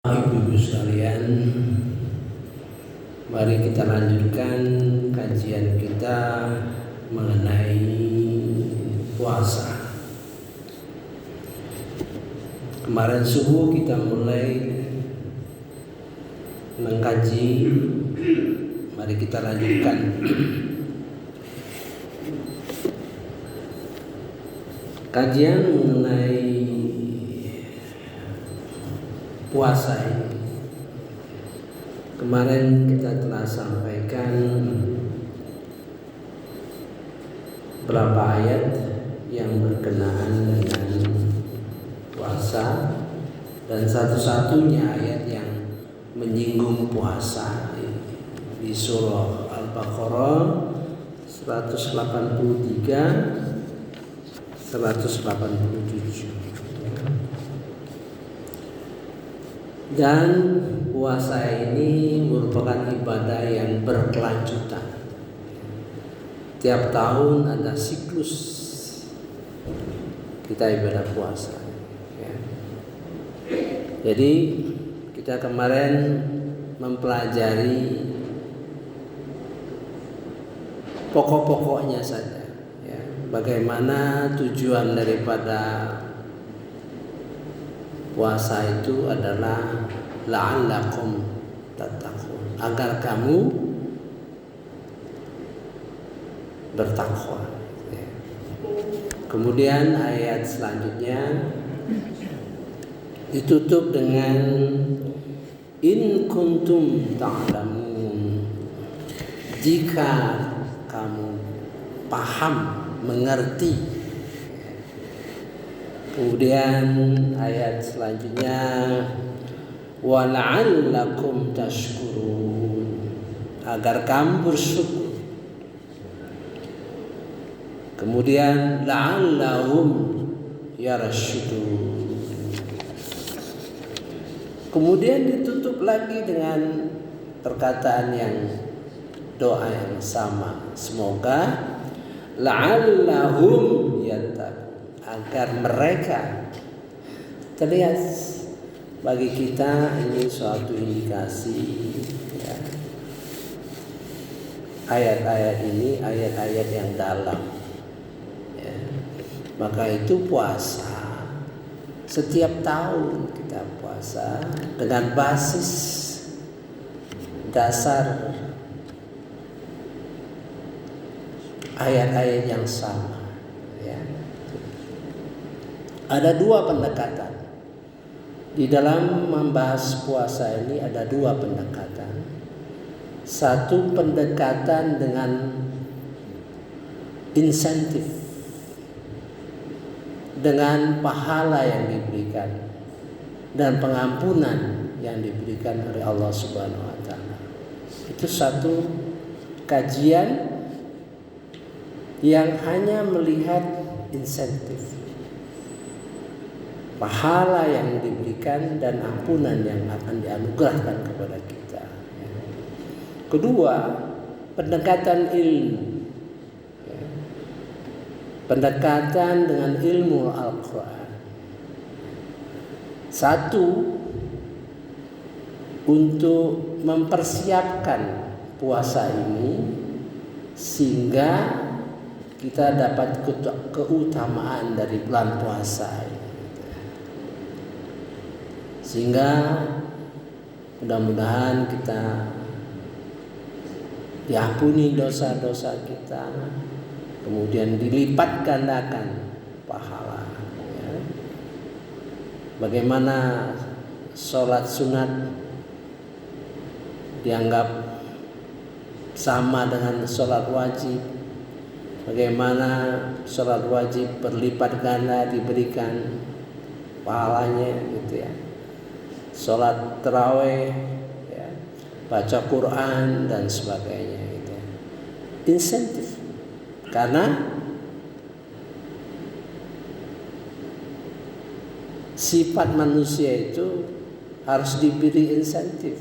Ibu-ibu sekalian, mari kita lanjutkan kajian kita mengenai puasa. Kemarin subuh kita mulai mengkaji, mari kita lanjutkan. Kajian mengenai puasa ini. Kemarin kita telah sampaikan beberapa ayat yang berkenaan dengan puasa, dan satu-satunya ayat yang menyinggung puasa di surah Al-Baqarah 183 187. Dan puasa ini merupakan ibadah yang berkelanjutan. Tiap tahun ada siklus kita ibadah puasa. Jadi kita kemarin mempelajari pokok-pokoknya saja. Bagaimana tujuan daripada puasa itu adalah la'allakum tattaqun, agar kamu bertakwa. Kemudian ayat selanjutnya ditutup dengan in kuntum ta'lamun, jika kamu paham, mengerti. Kemudian ayat selanjutnya wa la'allakum tashkurun, agar kamu bersyukur. Kemudian la'allahum yarashudun. Kemudian ditutup lagi dengan perkataan yang doa yang sama, semoga la'allahum yattaqun, agar mereka. Terlihat bagi kita ini suatu indikasi, ayat-ayat ini ayat-ayat yang dalam, maka itu puasa. Setiap tahun kita puasa dengan basis dasar ayat-ayat yang sama. Ada dua pendekatan di dalam membahas puasa ini. Ada dua pendekatan. Satu pendekatan dengan insentif, dengan pahala yang diberikan dan pengampunan yang diberikan oleh Allah Subhanahu wa taala. Itu satu kajian yang hanya melihat insentif, pahala yang diberikan dan ampunan yang akan dianugerahkan kepada kita. Kedua, pendekatan ilmu, pendekatan dengan ilmu Al-Quran. Satu, untuk mempersiapkan puasa ini sehingga kita dapat keutamaan dari bulan puasa ini. Sehingga mudah-mudahan kita diampuni dosa-dosa kita, kemudian dilipat gandakan pahala. Bagaimana sholat sunat dianggap sama dengan sholat wajib, bagaimana sholat wajib berlipat ganda diberikan pahalanya, gitu ya. Sholat taraweh, baca Quran dan sebagainya, gitu. Insentif, karena sifat manusia itu harus diberi insentif,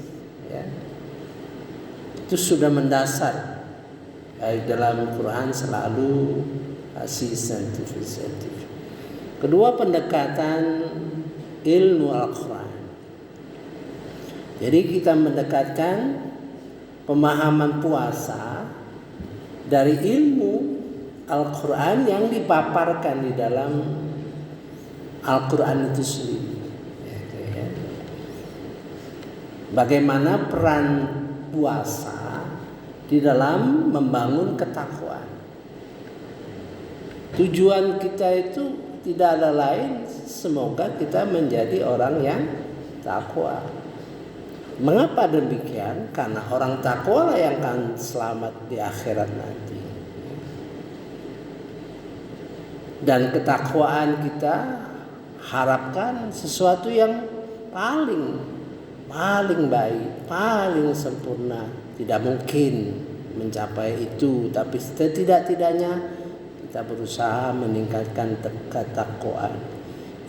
itu sudah mendasar. Dalam Quran selalu kasih insentif. Kedua, pendekatan ilmu Al-Quran. Jadi kita mendekatkan pemahaman puasa dari ilmu Al-Quran yang dipaparkan di dalam Al-Quran itu sendiri. Bagaimana peran puasa di dalam membangun ketakwaan. Tujuan kita itu tidak ada lain, semoga kita menjadi orang yang takwa. Mengapa demikian? Karena orang takwa lah yang akan selamat di akhirat nanti. Dan ketakwaan kita harapkan sesuatu yang paling baik, paling sempurna. Tidak mungkin mencapai itu, tapi setidak-tidaknya kita berusaha meningkatkan ketakwaan.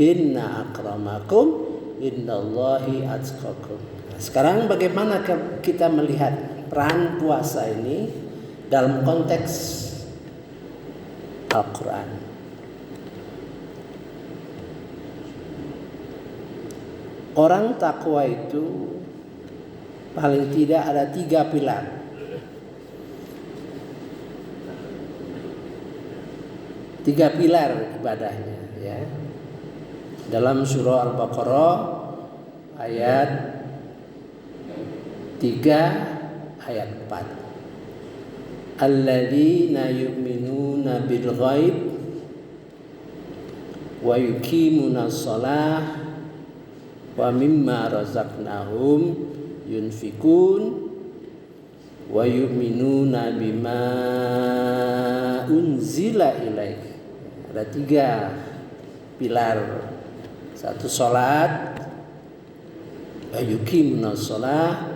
Inna akramakum innallahi atqakum. Sekarang bagaimana kita melihat peran puasa ini dalam konteks Al-Quran? Orang takwa itu paling tidak ada 3 pilar. 3 pilar ibadahnya, ya. Dalam surah Al-Baqarah ayat 3 ayat 4. Alladzina yu'minuna bil ghaib wa yuqimuna shalah wa mimma razaqnahum yunfikun wa yu'minuna bima unzila ilaik. Ada 3 pilar. 1 salat, wa yuqimuna shalah,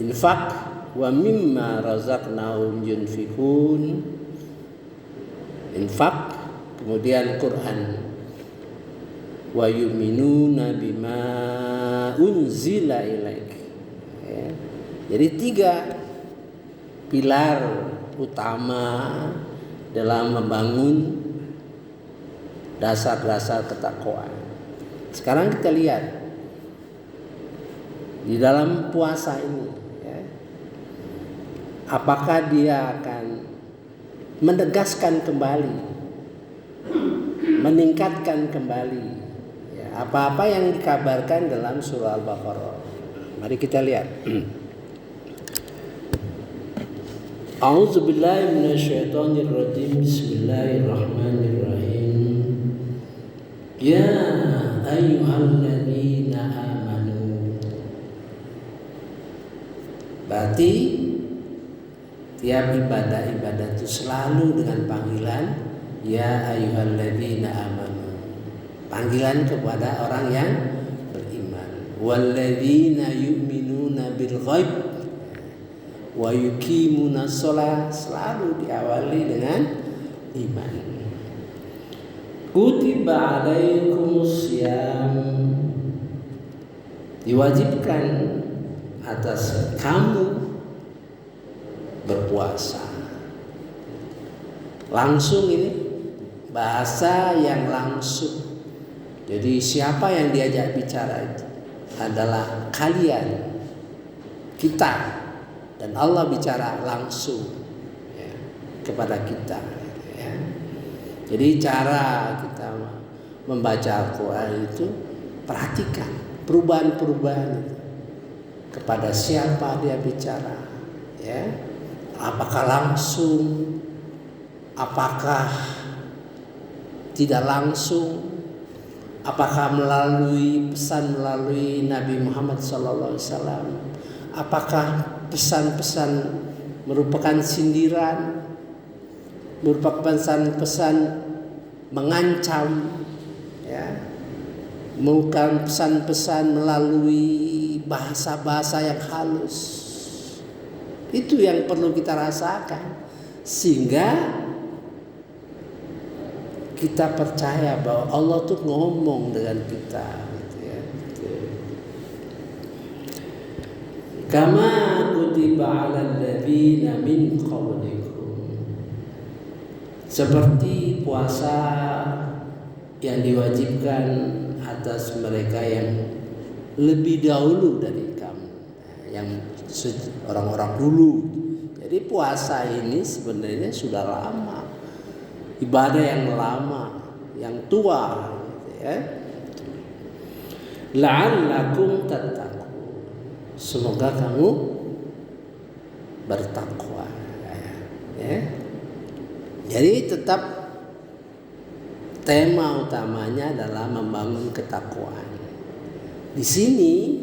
infak, wa mimma razaqnahum yunfikun, infak, kemudian Quran, wa yu'minuna bima unzila ilaik. Ya. Jadi 3 pilar utama dalam membangun dasar-dasar ketakwaan. Sekarang kita lihat di dalam puasa ini, ya, apakah dia akan menegaskan kembali, meningkatkan kembali apa-apa yang dikabarkan dalam surah Al-Baqarah. Mari kita lihat. A'udzubillahi minasyaitonirrajim. Bismillahirrahmanirrahim. Ya ayyuhalladzina amanu. Berarti tiap ibadah-ibadah itu selalu dengan panggilan ya ayyuhalladzina amanu. Panggilan kepada orang yang beriman. Walladzina yu'minuna bil ghaib wa yuqimuna shalah, selalu diawali dengan iman. Kutiba alaikumus syiyam, diwajibkan atas kamu berpuasa. Langsung ini bahasa yang langsung. Jadi siapa yang diajak bicara itu adalah kalian, kita, dan Allah bicara langsung, ya, kepada kita, ya. Jadi cara kita membaca Al-Quran itu perhatikan perubahan-perubahan itu. Kepada siapa dia bicara, ya? Apakah langsung, apakah tidak langsung, apakah melalui pesan melalui Nabi Muhammad SAW, apakah pesan-pesan merupakan sindiran, merupakan pesan-pesan mengancam, ya, bukan pesan-pesan melalui bahasa-bahasa yang halus. Itu yang perlu kita rasakan sehingga kita percaya bahwa Allah tuh ngomong dengan kita, gitu ya. Kama kutiba 'alal ladzina min qablikum, seperti puasa yang diwajibkan atas mereka yang lebih dahulu dari kamu, yang orang-orang dulu. Jadi puasa ini sebenarnya sudah lama, ibadah yang lama, yang tua, gitu ya. La'allakum tattaqun, semoga kamu bertakwa, ya. Jadi tetap tema utamanya adalah membangun ketakwaan. Di sini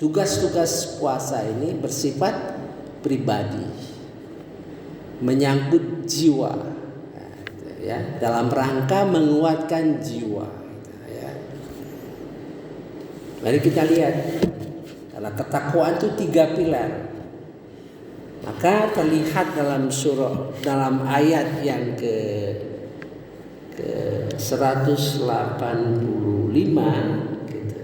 tugas-tugas puasa ini bersifat pribadi, menyangkut jiwa, ya, dalam rangka menguatkan jiwa, ya. Mari kita lihat, karena ketakwaan itu 3 pilar. Maka terlihat dalam ayat yang ke 185 gitu.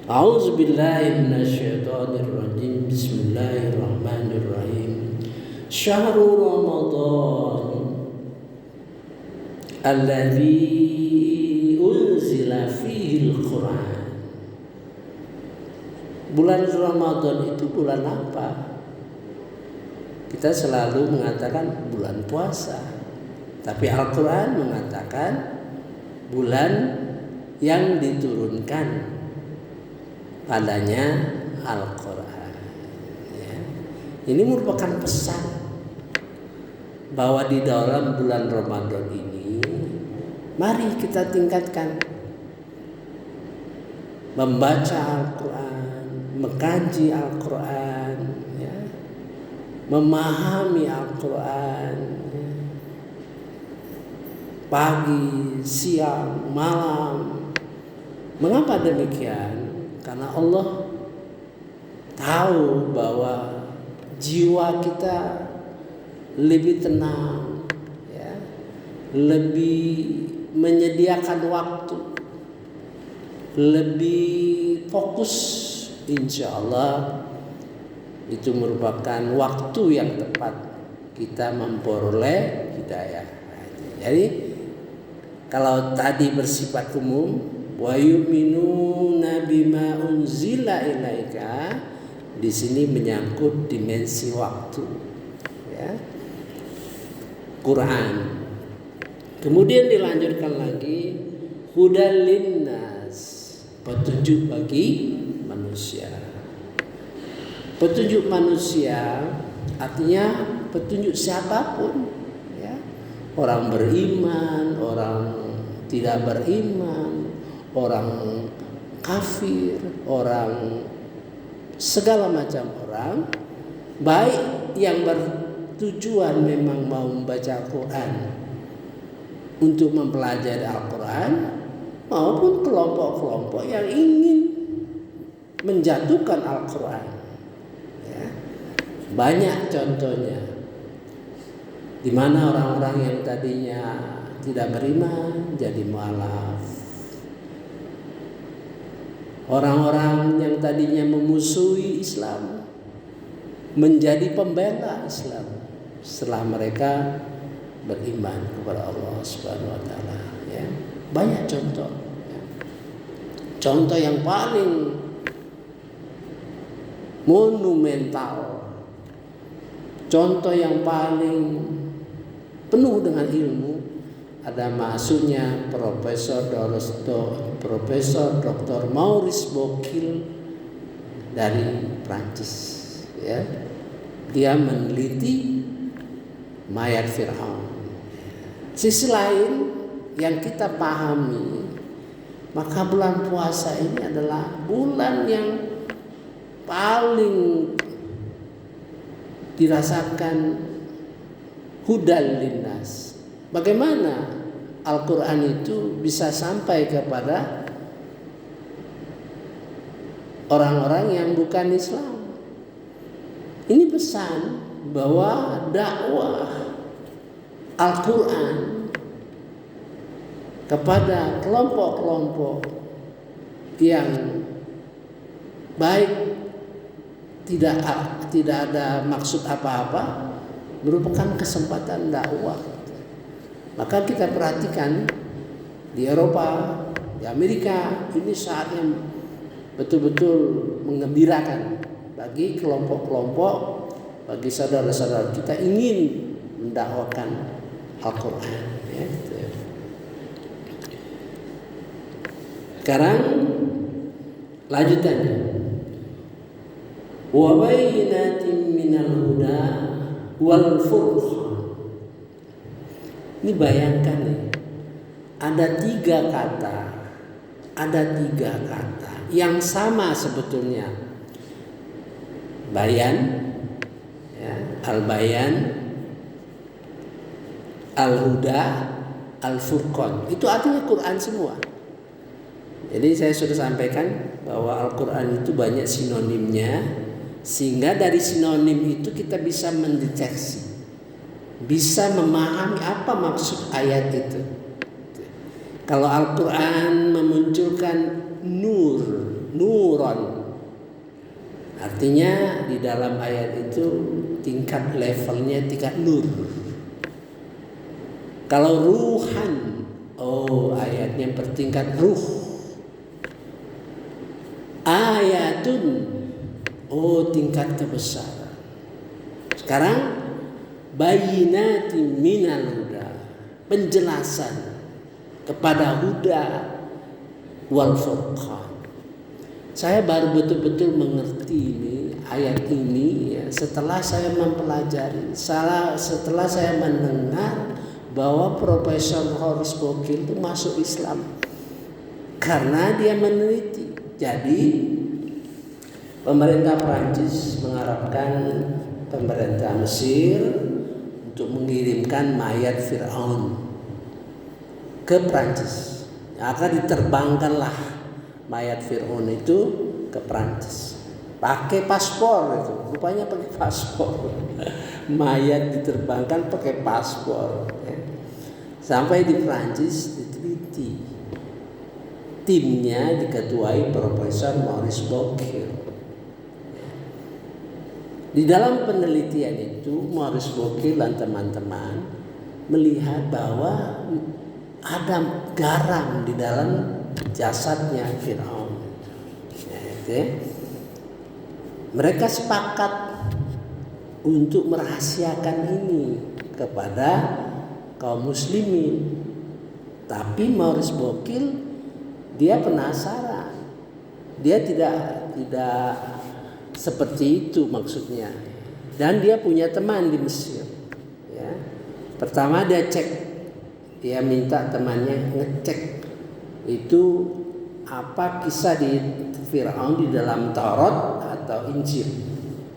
A'udzubillahi minasyaitonirrajim. Bismillahirrahmanirrahim. Syahrul Ramadan alladzi unzila fihi al-Qur'an. Bulan Ramadan itu bulan apa? Kita selalu mengatakan bulan puasa, tapi Al-Quran mengatakan bulan yang diturunkan padanya Al-Quran, ya. Ini merupakan pesan bahwa di dalam bulan Ramadan ini mari kita tingkatkan membaca Al-Quran, mengkaji Al-Quran, ya, memahami Al-Quran, ya. Pagi, siang, malam. Mengapa demikian? Karena Allah tahu bahwa jiwa kita lebih tenang, ya, lebih menyediakan waktu, lebih fokus, insya Allah itu merupakan waktu yang tepat kita memperoleh hidayah. Jadi kalau tadi bersifat umum, wa yu'minuna bima unzila ilaika, di sini menyangkut dimensi waktu, ya, Quran. Kemudian dilanjutkan lagi, hudal linnas, petunjuk bagi manusia. Petunjuk manusia artinya petunjuk siapapun, ya. Orang beriman, orang tidak beriman, orang kafir, orang segala macam orang, baik yang bertujuan memang mau membaca Al-Quran untuk mempelajari Al-Quran, maupun kelompok-kelompok yang ingin menjatuhkan Al-Quran, ya. Banyak contohnya di mana orang-orang yang tadinya tidak beriman jadi mualaf, orang-orang yang tadinya memusuhi Islam menjadi pembela Islam setelah mereka beriman kepada Allah Subhanahu wa taala, ya. Banyak contoh, ya. Contoh yang paling monumental, contoh yang paling penuh dengan ilmu, ada masuknya Profesor Dr. Maurice Bucaille dari Prancis, ya. Dia meneliti mayat Fir'aun. Sisi lain yang kita pahami, maka bulan puasa ini adalah bulan yang paling dirasakan hudal linnas. Bagaimana Al-Quran itu bisa sampai kepada orang-orang yang bukan Islam? Ini pesan bahwa dakwah Al-Quran kepada kelompok-kelompok yang baik, tidak ada maksud apa-apa, merupakan kesempatan dakwah. Maka kita perhatikan di Eropa, di Amerika, ini saatnya betul-betul menggembirakan bagi kelompok-kelompok, bagi saudara-saudara kita ingin mendakwakan Al-Quran. Ya. Sekarang lanjutannya, wa bayyinatin minal huda wal furqan. Ini bayangkan nih, ada tiga kata yang sama sebetulnya. Bayan, ya, al-bayan, al-huda, al-furqan. Itu artinya Quran semua. Jadi saya sudah sampaikan bahwa Al-Quran itu banyak sinonimnya, sehingga dari sinonim itu kita bisa mendeteksi, bisa memahami apa maksud ayat itu. Kalau Al-Quran memunculkan nuron, artinya di dalam ayat itu tingkat levelnya tingkat nur. Kalau ruhan, ayatnya bertingkat ruh. Ayatun, tingkat kebesaran. Sekarang bayyinati minal huda, penjelasan kepada huda wal furqan. Saya baru betul-betul mengerti ini ayat ini ya, setelah saya mempelajari, setelah saya mendengar bahwa Profesor Horace Bokil itu masuk Islam karena dia meneliti. Jadi pemerintah Prancis mengharapkan pemerintah Mesir untuk mengirimkan mayat Fir'aun ke Prancis. Akan diterbangkanlah mayat Fir'aun itu ke Prancis. Pakai paspor itu, rupanya pakai paspor. Mayat diterbangkan pakai paspor. Ya. Sampai di Prancis diteliti. Timnya diketuai Profesor Maurice Bokil. Di dalam penelitian itu Maurice Bokil dan teman-teman melihat bahwa ada garam di dalam jasadnya Fir'aun. Ya. Mereka sepakat untuk merahasiakan ini kepada kaum muslimin. Tapi Maurice Bokil dia penasaran. Dia tidak seperti itu maksudnya. Dan dia punya teman di Mesir. Ya. Pertama dia cek, dia minta temannya ngecek itu apa kisah di Fir'aun di dalam Taurat atau Injil.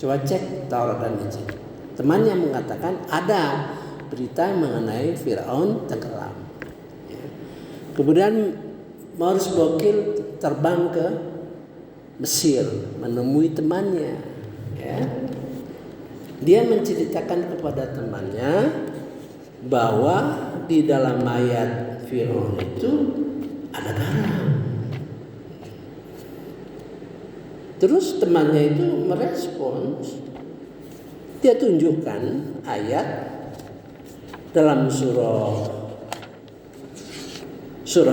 Coba cek Taurat dan Injil. Temannya mengatakan ada berita mengenai Fir'aun tenggelam. Ya. Kemudian Maurice Bokil terbang ke Mesir menemui temannya. Ya. Dia menceritakan kepada temannya bahwa di dalam mayat Fir'aun itu ada garam. Terus temannya itu merespons. Dia tunjukkan ayat dalam surah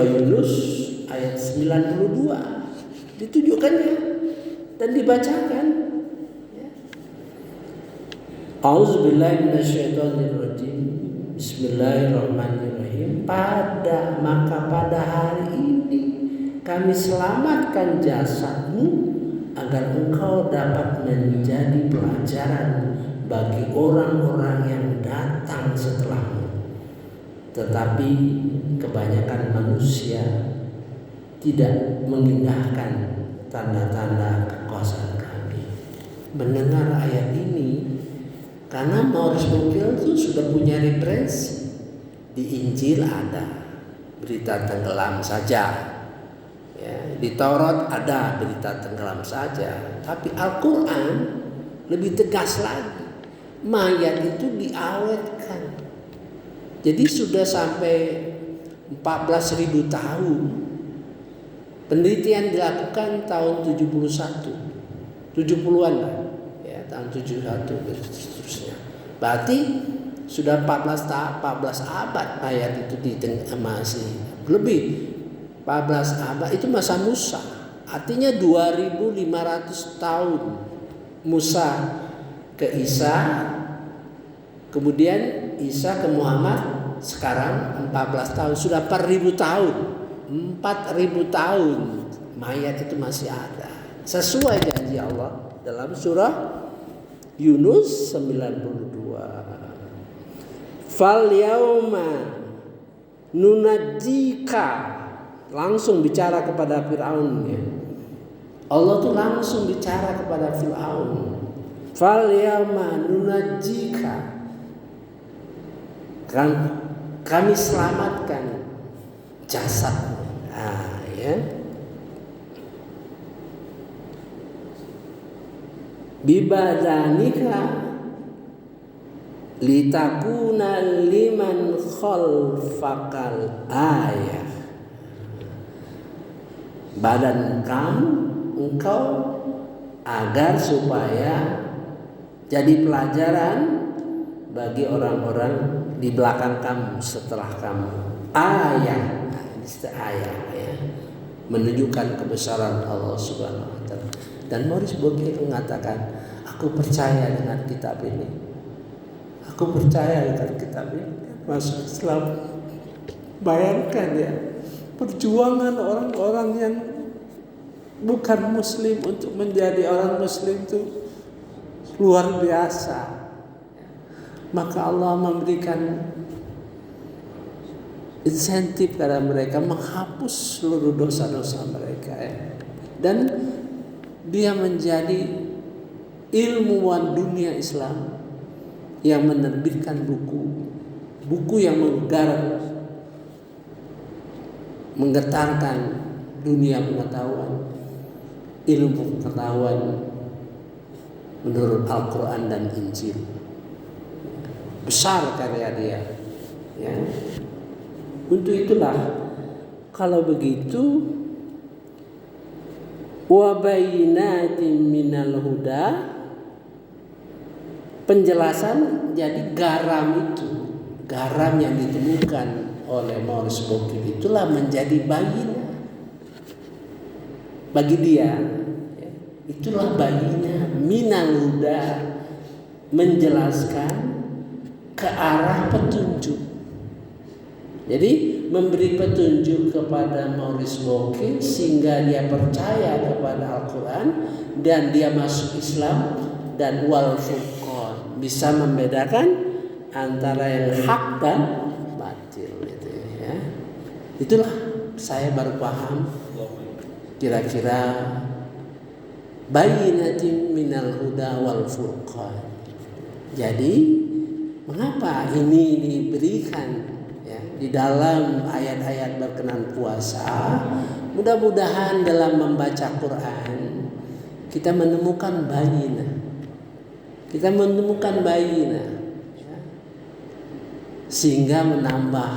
Yunus ayat 92. Ditunjukkannya dan dibacakan. A'udzubillahi minasyaitonirrajim. Bismillahirrahmanirrahim. Maka pada hari ini kami selamatkan jasadmu agar engkau dapat menjadi pelajaran bagi orang-orang yang datang setelahmu. Tetapi kebanyakan manusia tidak mengindahkan tanda-tanda kekuasaan kami. Mendengar ayat ini, karena Maurice Bokil itu sudah punya referensi. Di Injil ada berita tenggelam saja, ya, di Taurat ada berita tenggelam saja. Tapi Al-Quran lebih tegas lagi. Mayat itu diawetkan. Jadi sudah sampai 14.000 tahun. Penelitian dilakukan tahun 70-an lah, ya, tahun 71 dan seterusnya. Berarti sudah 14 abad mayat itu masih lebih 14 abad itu masa Musa. Artinya 2500 tahun Musa ke Isa, kemudian Isa ke Muhammad, sekarang 14 tahun, sudah 4000 tahun. 4000 tahun mayat itu masih ada. Sesuai janji Allah dalam surah Yunus 92. Fal yauma nunajjika, langsung bicara kepada Fir'aun ya. Allah tuh langsung bicara kepada Fir'aun. Fal yauma nunajjika, kan kami selamatkan jasad. Ya. Bibadanika litakuna liman khalfakal ayah. Badan kamu engkau agar supaya jadi pelajaran bagi orang-orang di belakang kamu, setelah kamu. Ayah, ayah ya, menunjukkan kebesaran Allah Subhanahu wa taala. Dan Maurice Boki mengatakan, aku percaya dengan kitab ini. Aku percaya dengan kitab ini masuk Islam. Bayangkan ya, perjuangan orang-orang yang bukan Muslim untuk menjadi orang Muslim itu luar biasa. Maka Allah memberikan insentif pada mereka, menghapus seluruh dosa-dosa mereka ya. Dan dia menjadi ilmuwan dunia Islam yang menerbitkan buku yang menggetarkan dunia pengetahuan, ilmu pengetahuan menurut Al-Quran dan Injil. Besar karya dia ya. Untuk itulah, kalau begitu, wa bayyinatin minal huda, penjelasan jadi garam itu, garam yang ditemukan oleh Maurice Boki itulah menjadi bayinya bagi dia. Itulah bayinya minal huda, menjelaskan ke arah petunjuk. Jadi memberi petunjuk kepada Maurice Boki sehingga dia percaya kepada Al-Quran dan dia masuk Islam, dan wal furqan, bisa membedakan antara yang hak dan batil gitu ya. Itulah saya baru paham kira-kira bayyinatin minal huda wal furqan. Jadi mengapa ini diberikan di dalam ayat-ayat berkenan puasa? Mudah-mudahan dalam membaca Quran kita menemukan bayyinah. Kita menemukan bayyinah sehingga menambah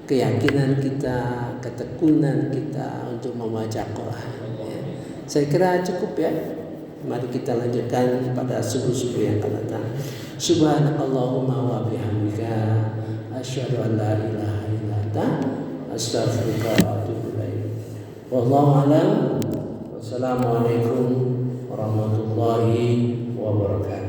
keyakinan kita, ketekunan kita untuk membaca Quran. Saya kira cukup ya. Mari kita lanjutkan pada subuh-subuh yang akan datang. Subhanakallahumma wa bihamdika asyhadu an la ilaha illa anta astaghfiruka wa atubu ilaik. Wallahu a'lam. Wassalamualaikum warahmatullahi wabarakatuh.